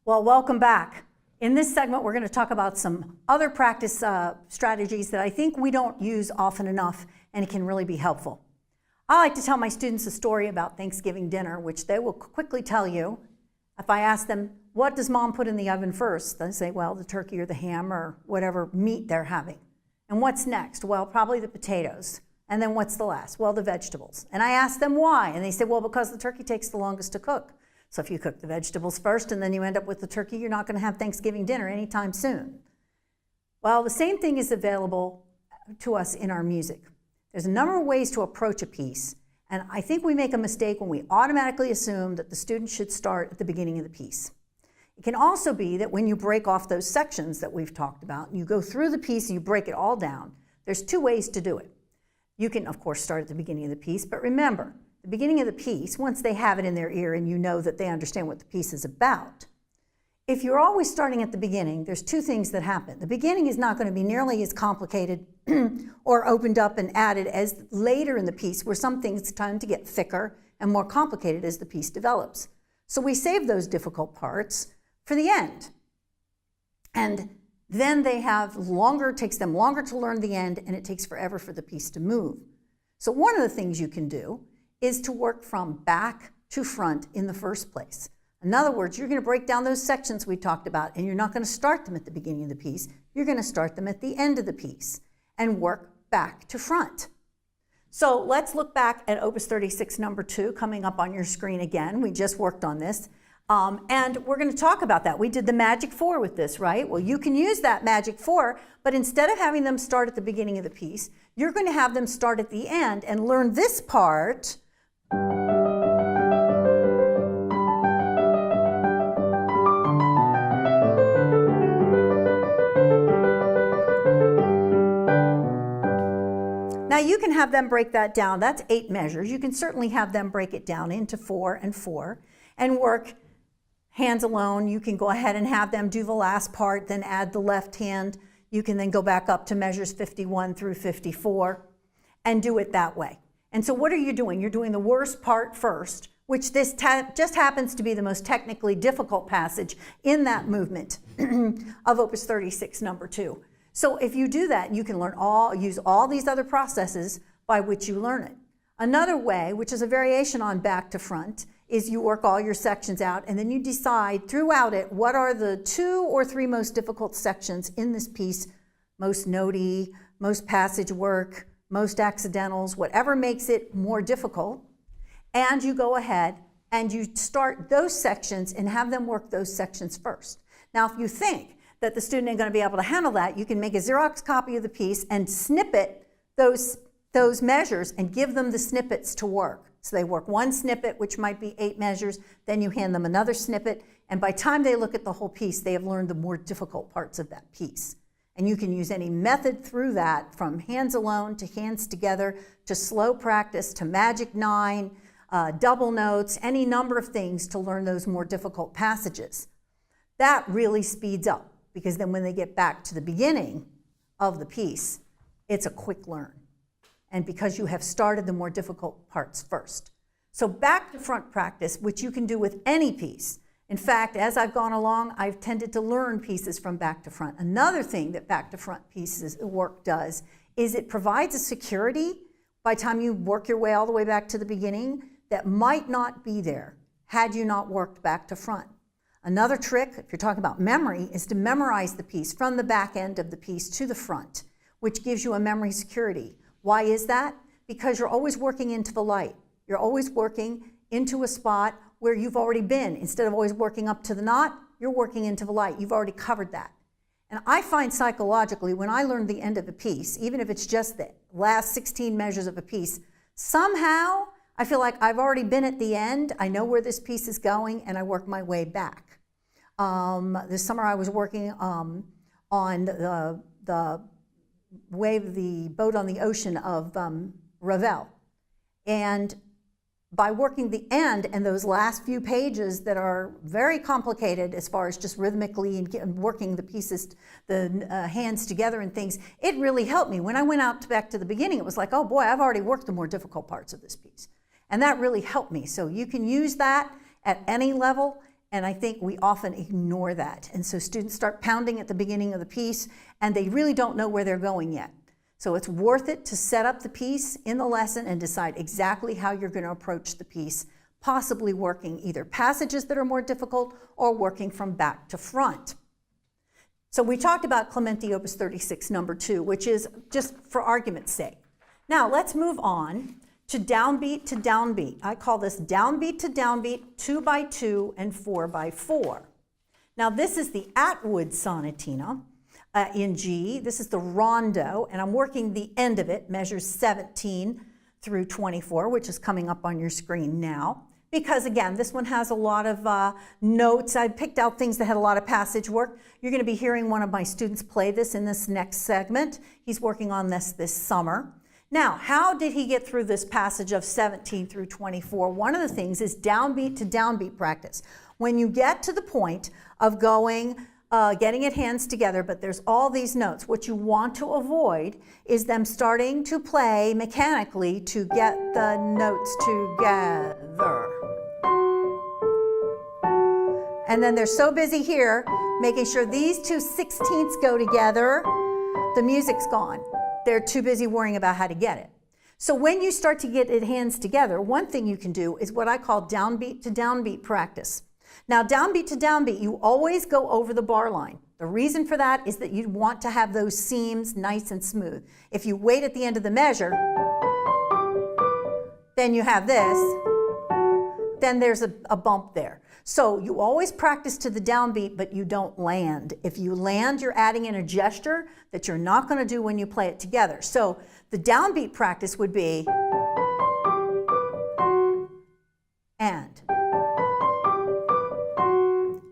Well, welcome back. In this segment, we're going to talk about some other practice strategies that I think we don't use often enough, and it can really be helpful. I like to tell my students a story about Thanksgiving dinner, which they will quickly tell you. If I ask them, what does mom put in the oven first? They say, well, the turkey or the ham or whatever meat they're having. And what's next? Well, probably the potatoes. And then what's the last? Well, the vegetables. And I ask them why, and they say, well, because the turkey takes the longest to cook. So if you cook the vegetables first and then you end up with the turkey, you're not going to have Thanksgiving dinner anytime soon. Well, the same thing is available to us in our music. There's a number of ways to approach a piece, and I think we make a mistake when we automatically assume that the student should start at the beginning of the piece. It can also be that when you break off those sections that we've talked about, and you go through the piece and you break it all down, there's two ways to do it. You can, of course, start at the beginning of the piece, but remember, the beginning of the piece, once they have it in their ear and you know that they understand what the piece is about, if you're always starting at the beginning, there's two things that happen. The beginning is not going to be nearly as complicated or opened up and added as later in the piece, where some things tend to get thicker and more complicated as the piece develops. So we save those difficult parts for the end. And then they have longer, it takes them longer to learn the end, and it takes forever for the piece to move. So one of the things you can do is to work from back to front in the first place. In other words, you're going to break down those sections we talked about, and you're not going to start them at the beginning of the piece. You're going to start them at the end of the piece and work back to front. So let's look back at Opus 36 number 2 coming up on your screen again. We just worked on this. And we're going to talk about that. We did the magic 4 with this, right? Well, you can use that magic 4, but instead of having them start at the beginning of the piece, you're going to have them start at the end and learn this part. Now you can have them break that down. That's 8 measures. You can certainly have them break it down into 4 and 4 and work hands alone. You can go ahead and have them do the last part, then add the left hand. You can then go back up to measures 51 through 54 and do it that way. And so what are you doing? You're doing the worst part first, which this just happens to be the most technically difficult passage in that movement of Opus 36 number 2. So if you do that, you can use all these other processes by which you learn it. Another way, which is a variation on back to front, is you work all your sections out and then you decide throughout it what are the 2 or 3 most difficult sections in this piece, most notey, most passage work, most accidentals, whatever makes it more difficult. And you go ahead and you start those sections and have them work those sections first. Now, if you think that the student ain't going to be able to handle that, you can make a Xerox copy of the piece and snippet those measures and give them the snippets to work. So they work one snippet, which might be 8 measures, then you hand them another snippet, and by the time they look at the whole piece, they have learned the more difficult parts of that piece. And you can use any method through that, from hands alone to hands together, to slow practice, to magic 9, double notes, any number of things to learn those more difficult passages. That really speeds up, because then when they get back to the beginning of the piece, it's a quick learn. And because you have started the more difficult parts first. So back to front practice, which you can do with any piece. In fact, as I've gone along, I've tended to learn pieces from back to front. Another thing that back to front pieces work does is it provides a security by the time you work your way all the way back to the beginning that might not be there had you not worked back to front. Another trick, if you're talking about memory, is to memorize the piece from the back end of the piece to the front, which gives you a memory security. Why is that? Because you're always working into the light. You're always working into a spot where you've already been. Instead of always working up to the knot, you're working into the light. You've already covered that. And I find psychologically, when I learn the end of a piece, even if it's just the last 16 measures of a piece, somehow I feel like I've already been at the end. I know where this piece is going, and I work my way back. This summer I was working on the boat on the ocean of Ravel. And by working the end and those last few pages that are very complicated as far as just rhythmically and working the pieces, the hands together and things, it really helped me. When I went out back to the beginning, it was like, oh boy, I've already worked the more difficult parts of this piece. And that really helped me. So you can use that at any level. and I think we often ignore that. And so students start pounding at the beginning of the piece, and they really don't know where they're going yet. So it's worth it to set up the piece in the lesson and decide exactly how you're going to approach the piece, possibly working either passages that are more difficult or working from back to front. So we talked about Clementi Opus 36, number 2, which is just for argument's sake. Now let's move on to downbeat to downbeat. I call this downbeat to downbeat, 2x2 and 4x4. Now this is the Atwood Sonatina in G. This is the rondo, and I'm working the end of it, measures 17 through 24, which is coming up on your screen now. Because again, this one has a lot of notes. I picked out things that had a lot of passage work. You're going to be hearing one of my students play this in this next segment. He's working on this summer. Now, how did he get through this passage of 17 through 24? One of the things is downbeat to downbeat practice. When you get to the point of going, getting it hands together, but there's all these notes, what you want to avoid is them starting to play mechanically to get the notes together. And then they're so busy here, making sure these two 16ths go together, the music's gone. They're too busy worrying about how to get it. So when you start to get it hands together, one thing you can do is what I call downbeat to downbeat practice. Now, downbeat to downbeat, you always go over the bar line. The reason for that is that you want to have those seams nice and smooth. If you wait at the end of the measure, then you have this, then there's a bump there. So you always practice to the downbeat, but you don't land. If you land, you're adding in a gesture that you're not going to do when you play it together. So the downbeat practice would be and.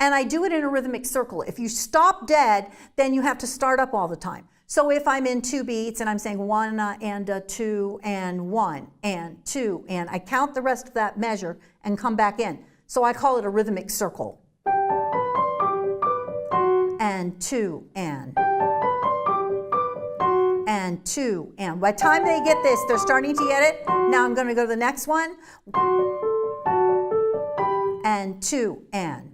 And I do it in a rhythmic circle. If you stop dead, then you have to start up all the time. So if I'm in 2 beats and I'm saying 1 and 2 and 1 and 2, and I count the rest of that measure and come back in. So I call it a rhythmic circle. And 2 and 2 and. By the time they get this, they're starting to get it. Now I'm going to go to the next one. And 2 and.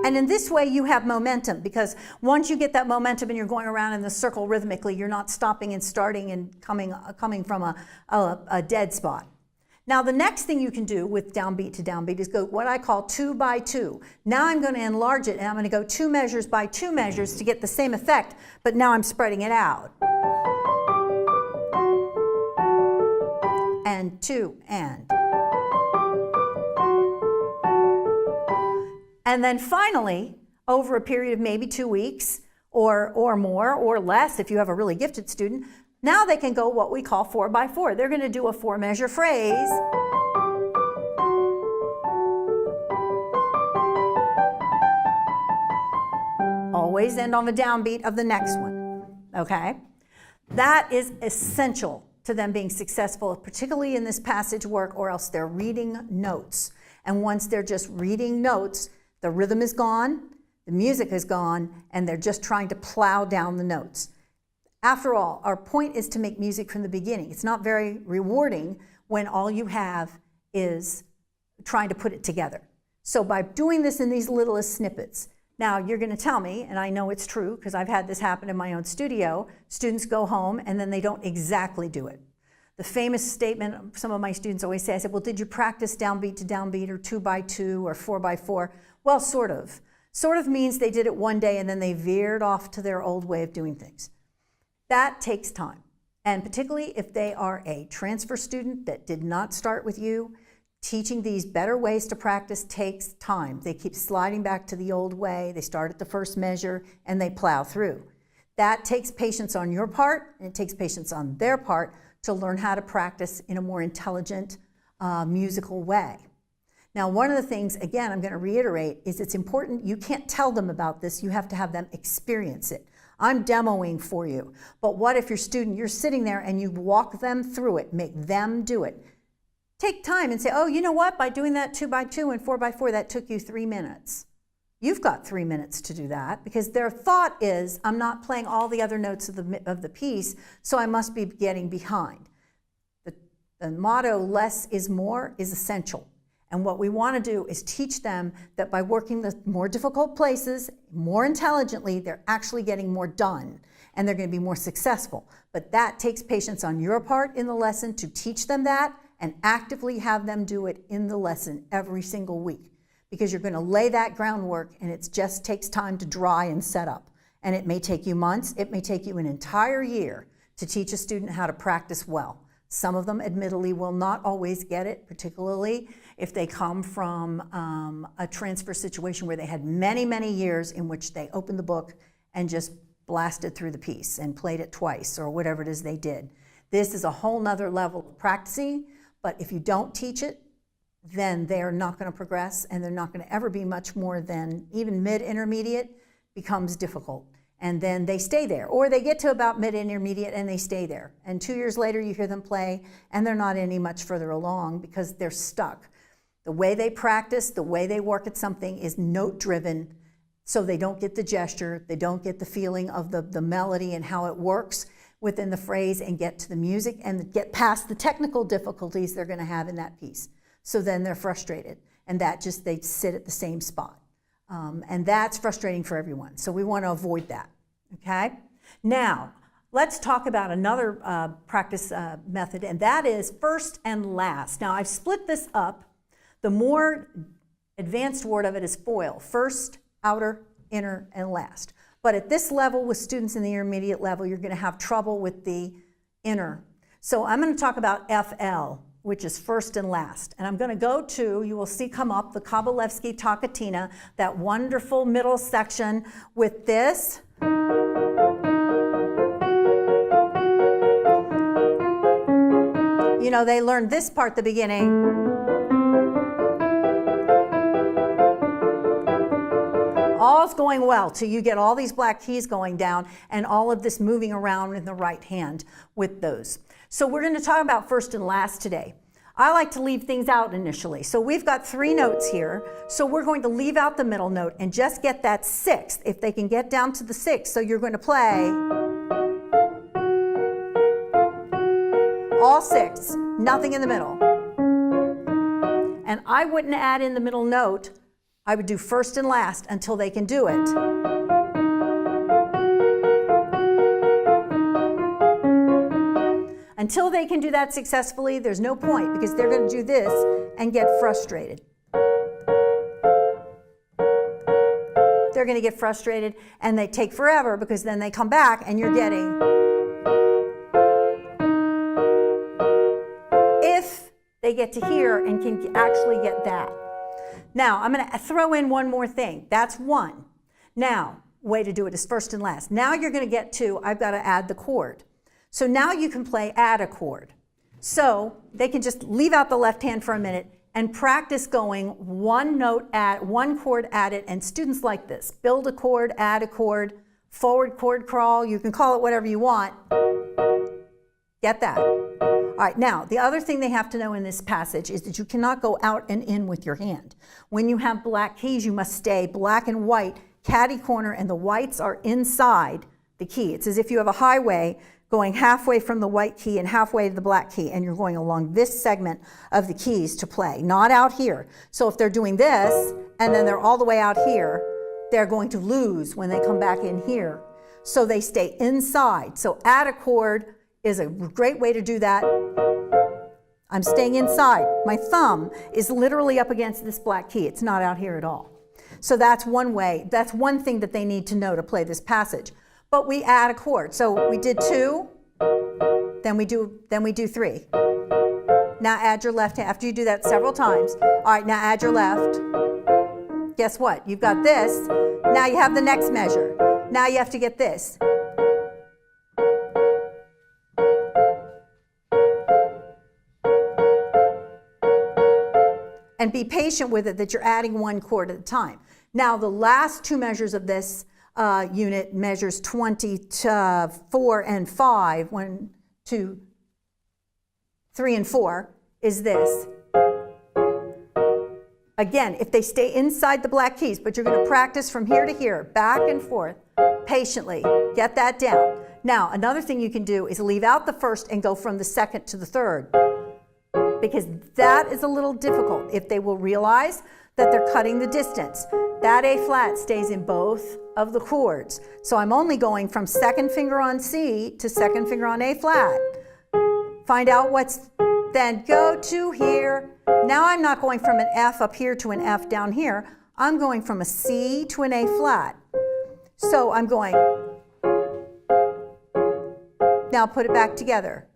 And in this way, you have momentum, because once you get that momentum and you're going around in the circle rhythmically, you're not stopping and starting and coming from a dead spot. Now, the next thing you can do with downbeat to downbeat is go what I call 2x2. Now I'm going to enlarge it, and I'm going to go 2 measures by 2 measures to get the same effect, but now I'm spreading it out. And 2 and. And then finally, over a period of maybe 2 weeks or more or less, if you have a really gifted student, now they can go what we call 4x4. They're going to do a 4-measure phrase. Always end on the downbeat of the next one, okay? That is essential to them being successful, particularly in this passage work, or else they're reading notes. And once they're just reading notes, the rhythm is gone, the music is gone, and they're just trying to plow down the notes. After all, our point is to make music from the beginning. It's not very rewarding when all you have is trying to put it together. So by doing this in these littlest snippets, now you're going to tell me, and I know it's true because I've had this happen in my own studio, students go home and then they don't exactly do it. The famous statement some of my students always say, I said, well, did you practice downbeat to downbeat or 2x2 or 4x4? Well, sort of. Sort of means they did it one day and then they veered off to their old way of doing things. That takes time. And particularly if they are a transfer student that did not start with you, teaching these better ways to practice takes time. They keep sliding back to the old way. They start at the first measure and they plow through. That takes patience on your part, and it takes patience on their part to learn how to practice in a more intelligent, musical way. Now, one of the things, again, I'm going to reiterate, is it's important. You can't tell them about this. You have to have them experience it. I'm demoing for you. But what if your student, you're sitting there and you walk them through it, make them do it. Take time and say, oh, you know what? By doing that 2x2 and 4x4, that took you 3 minutes. You've got 3 minutes to do that, because their thought is, I'm not playing all the other notes of the piece, so I must be getting behind. The motto, less is more, is essential. And what we want to do is teach them that by working the more difficult places more intelligently, they're actually getting more done and they're going to be more successful. But that takes patience on your part in the lesson to teach them that and actively have them do it in the lesson every single week, because you're going to lay that groundwork and it just takes time to dry and set up. And it may take you months, it may take you an entire year to teach a student how to practice well. Some of them, admittedly, will not always get it, particularly if they come from a transfer situation where they had many, many years in which they opened the book and just blasted through the piece and played it twice or whatever it is they did. This is a whole nother level of practicing, but if you don't teach it, then they're not going to progress and they're not going to ever be much more than even mid-intermediate becomes difficult. And then they stay there, or they get to about mid-intermediate and they stay there. And 2 years later you hear them play and they're not any much further along because they're stuck. The way they practice, the way they work at something is note-driven, so they don't get the gesture, they don't get the feeling of the melody and how it works within the phrase and get to the music and get past the technical difficulties they're going to have in that piece. So then they're frustrated, and that just, they sit at the same spot. And that's frustrating for everyone. So we want to avoid that, okay? Now, let's talk about another practice method, and that is first and last. Now, I've split this up. The more advanced word of it is foil: first, outer, inner, and last. But at this level, with students in the intermediate level, you're going to have trouble with the inner. So I'm going to talk about FL, which is first and last. And I'm going to go to, you will see come up, the Kabalevsky Takatina, that wonderful middle section with this. You know, they learned this part at the beginning. All's going well till you get all these black keys going down and all of this moving around in the right hand with those. So we're going to talk about first and last today. I like to leave things out initially. So we've got 3 notes here. So we're going to leave out the middle note and just get that 6th, if they can get down to the 6th. So you're going to play all 6, nothing in the middle. And I wouldn't add in the middle note. I would do first and last until they can do it. Until they can do that successfully, there's no point, because they're going to do this and get frustrated. They're going to get frustrated and they take forever, because then they come back and you're getting, if they get to here and can actually get that. Now, I'm going to throw in one more thing. That's 1. Now, way to do it is first and last. Now you're going to get to, I've got to add the chord. So now you can play add a chord. So they can just leave out the left hand for a minute and practice going one chord added, and students like this. Build a chord, add a chord, forward chord crawl, you can call it whatever you want. Get that? All right, now, the other thing they have to know in this passage is that you cannot go out and in with your hand. When you have black keys, you must stay black and white, caddy corner, and the whites are inside the key. It's as if you have a highway going halfway from the white key and halfway to the black key, and you're going along this segment of the keys to play, not out here. So if they're doing this, and then they're all the way out here, they're going to lose when they come back in here. So they stay inside. So add a chord is a great way to do that. I'm staying inside. My thumb is literally up against this black key. It's not out here at all. So that's one way, that's one thing that they need to know to play this passage. But we add a chord. So we did 2, then we do 3. Now add your left hand. After you do that several times. All right, now add your left. Guess what? You've got this. Now you have the next measure. Now you have to get this. And be patient with it that you're adding 1 chord at a time. Now the last 2 measures of this unit measures 24 and 5, 1, 2, 3, and 4 is this. Again, if they stay inside the black keys, but you're going to practice from here to here, back and forth, patiently, get that down. Now, another thing you can do is leave out the first and go from the second to the third. because that is a little difficult. If they will realize that they're cutting the distance, that A flat stays in both of the chords. So I'm only going from second finger on C to second finger on A flat. Find out what's, then go to here. Now I'm not going from an F up here to an F down here. I'm going from a C to an A flat. So I'm going, now put it back together.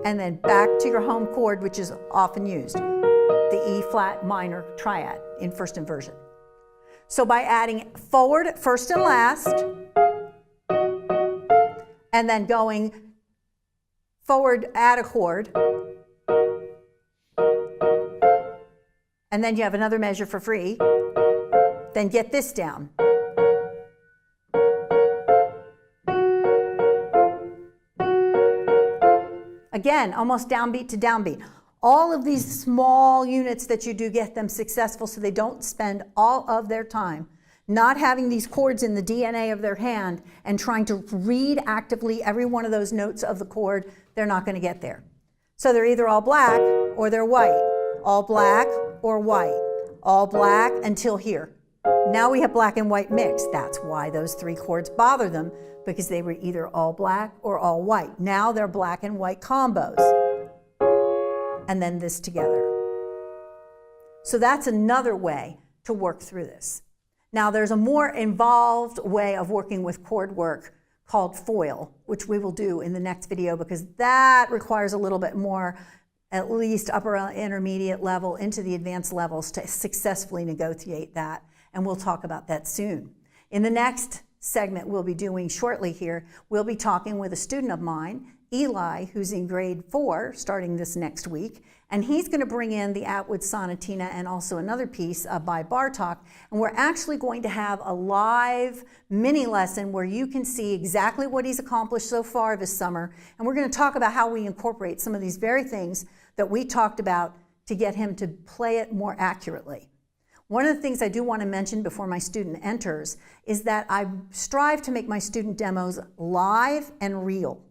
And then back to your home chord, which is often used, the E flat minor triad in first inversion. So by adding forward, first and last, and then going forward, add a chord, and then you have another measure for free, then get this down. Again, almost downbeat to downbeat. All of these small units that you do, get them successful so they don't spend all of their time not having these chords in the DNA of their hand and trying to read actively every one of those notes of the chord. They're not going to get there. So they're either all black or they're white. All black or white. All black until here. Now we have black and white mixed. That's why those three chords bother them, because they were either all black or all white. Now they're black and white combos. And then this together. So that's another way to work through this. Now there's a more involved way of working with chord work called foil, which we will do in the next video, because that requires a little bit more, at least upper intermediate level into the advanced levels to successfully negotiate that. And we'll talk about that soon. In the next segment we'll be doing shortly here, we'll be talking with a student of mine, Eli, who's in grade 4, starting this next week, and he's going to bring in the Atwood Sonatina and also another piece by Bartok, and we're actually going to have a live mini lesson where you can see exactly what he's accomplished so far this summer, and we're going to talk about how we incorporate some of these very things that we talked about to get him to play it more accurately. One of the things I do want to mention before my student enters is that I strive to make my student demos live and real.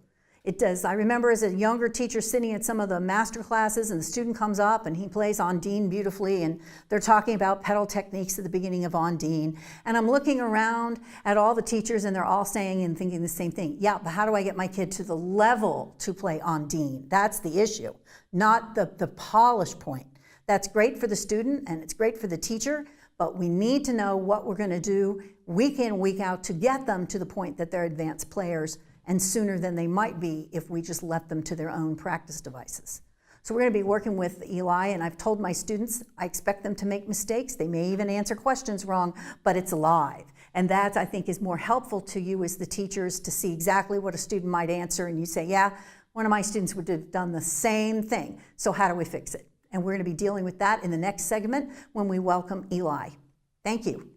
It does. I remember as a younger teacher sitting at some of the master classes, and the student comes up and he plays Ondine beautifully, and they're talking about pedal techniques at the beginning of Ondine. And I'm looking around at all the teachers and they're all saying and thinking the same thing. Yeah, but how do I get my kid to the level to play Ondine? That's the issue, not the polish point. That's great for the student and it's great for the teacher, but we need to know what we're going to do week in, week out to get them to the point that they're advanced players, and sooner than they might be if we just left them to their own practice devices. So we're going to be working with Eli, and I've told my students I expect them to make mistakes. They may even answer questions wrong, but it's live. And that, I think, is more helpful to you as the teachers to see exactly what a student might answer, and you say, yeah, one of my students would have done the same thing. So how do we fix it? And we're going to be dealing with that in the next segment when we welcome Eli. Thank you.